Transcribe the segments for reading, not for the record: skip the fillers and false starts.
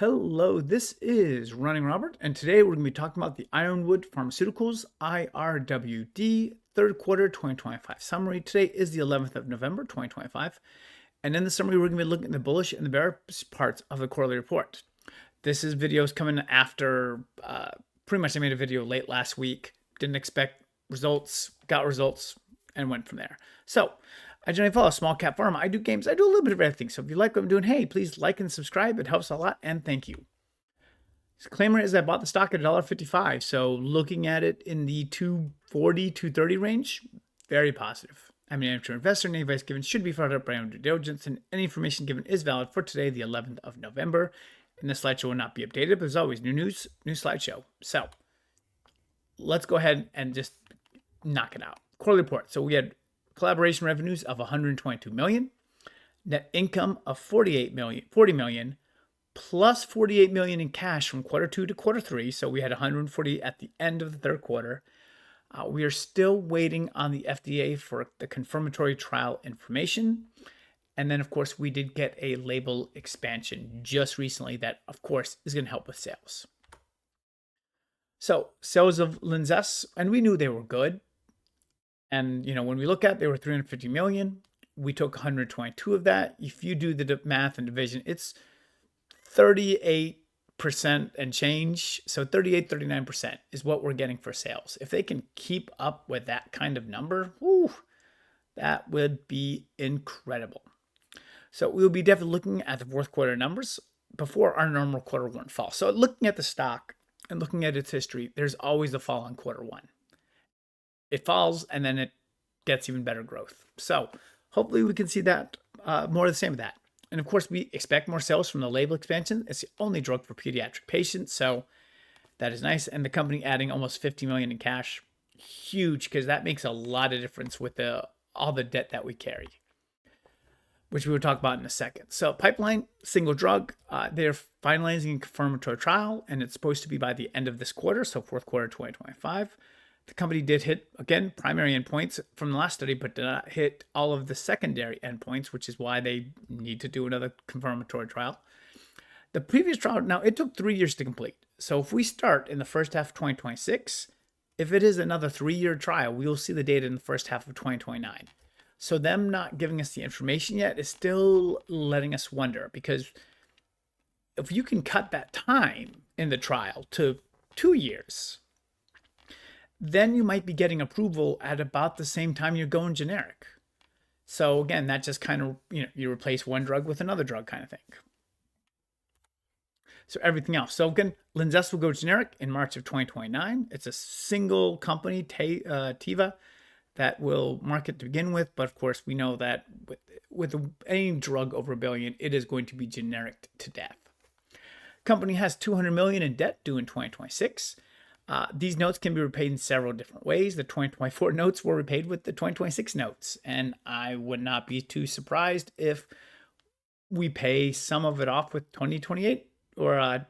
Hello, this is RunningRobert, and today we're going to be talking about the Ironwood Pharmaceuticals IRWD third quarter 2025 summary. Today is the 11th of November 2025, and in the summary, we're going to be looking at the bullish and the bearish parts of the quarterly report. This is videos coming after pretty much I made a video late last week, didn't expect results, got results, and went from there. So, I generally follow Small Cap Pharma. I do games. I do a little bit of everything. So if you like what I'm doing, hey, please like and subscribe. It helps a lot, and thank you. Disclaimer is I bought the stock at $1.55. So looking at it in the 240, 230 range, very positive. I'm an amateur investor, and any advice given should be followed up by your own due diligence, and any information given is valid for today, the 11th of November. And this slideshow will not be updated, but as always, new news, new slideshow. So let's go ahead and just knock it out. Quarterly report. So we had collaboration revenues of $122 million, net income of $40 million, plus $48 million in cash from quarter 2 to quarter 3. So we had $140 at the end of the third quarter. We are still waiting on the FDA for the confirmatory trial information. And then, of course, we did get a label expansion just recently that, of course, is going to help with sales. So sales of Linzess, and we knew they were good. And, when we look at, they were $350 million. We took 122 of that. If you do the math and division, it's 38% and change. So 38, 39% is what we're getting for sales. If they can keep up with that kind of number, that would be incredible. So we'll be definitely looking at the fourth quarter numbers before our normal quarter one fall. So looking at the stock and looking at its history, there's always a fall on quarter one. It falls, and then it gets even better growth. So hopefully we can see that more of the same of that. And of course, we expect more sales from the label expansion. It's the only drug for pediatric patients, so that is nice. And the company adding almost $50 million in cash, huge, because that makes a lot of difference with all the debt that we carry, which we will talk about in a second. So pipeline, single drug, they're finalizing a confirmatory trial, and it's supposed to be by the end of this quarter, so fourth quarter 2025. The company did hit, again, primary endpoints from the last study, but did not hit all of the secondary endpoints, which is why they need to do another confirmatory trial. The previous trial, now, it took 3 years to complete. So if we start in the first half of 2026, if it is another 3-year trial, we will see the data in the first half of 2029. So them not giving us the information yet is still letting us wonder, because if you can cut that time in the trial to 2 years, then you might be getting approval at about the same time you're going generic. So again, that just kind of, you replace one drug with another drug kind of thing. So everything else. So again, Linzess will go generic in March of 2029. It's a single company, Teva, that will market to begin with. But of course, we know that with any drug over $1 billion, it is going to be generic to death. Company has $200 million in debt due in 2026. These notes can be repaid in several different ways. The 2024 notes were repaid with the 2026 notes, and I would not be too surprised if we pay some of it off with 2028 or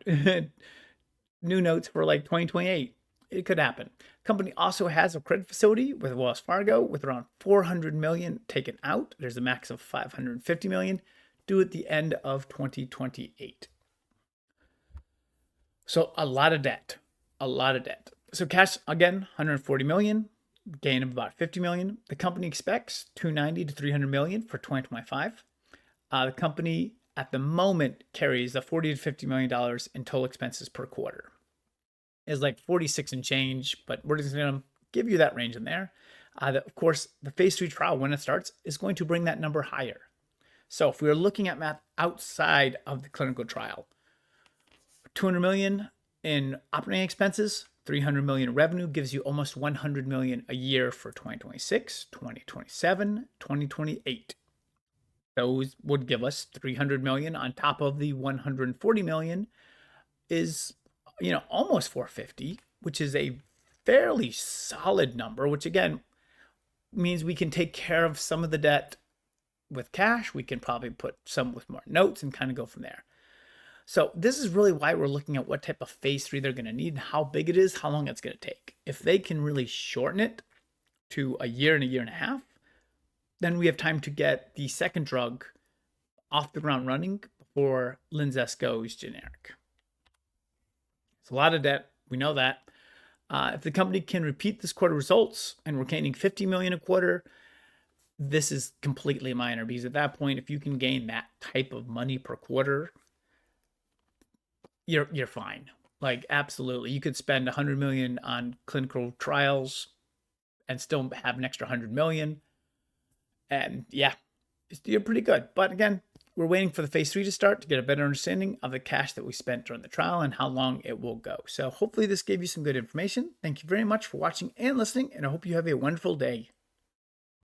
new notes for like 2028. It could happen. Company also has a credit facility with Wells Fargo with around $400 million taken out. There's a max of $550 million due at the end of 2028. So a lot of debt. So cash, again, $140 million, gain of about $50 million. The company expects $290 to $300 million for 2025. The company at the moment carries the $40 to $50 million in total expenses per quarter. It's like 46 and change, but we're just going to give you that range in there. Of course, the phase 3 trial, when it starts, is going to bring that number higher. So if we are looking at math outside of the clinical trial, $200 million in operating expenses, $300 million in revenue gives you almost $100 million a year for 2026, 2027, 2028. Those would give us $300 million on top of the $140 million is, almost $450, which is a fairly solid number, which again means we can take care of some of the debt with cash. We can probably put some with more notes and kind of go from there. So this is really why we're looking at what type of phase 3 they're going to need, how big it is, how long it's going to take. If they can really shorten it to a year and a half, then we have time to get the second drug off the ground running before Linzess goes generic. a lot of debt. We know that. If the company can repeat this quarter results and we're gaining $50 million a quarter, this is completely minor, because at that point, if you can gain that type of money per quarter, you're fine. Like, absolutely. You could spend $100 million on clinical trials and still have an extra $100 million. And yeah, you're pretty good. But again, we're waiting for the phase 3 to start to get a better understanding of the cash that we spent during the trial and how long it will go. So hopefully this gave you some good information. Thank you very much for watching and listening, and I hope you have a wonderful day.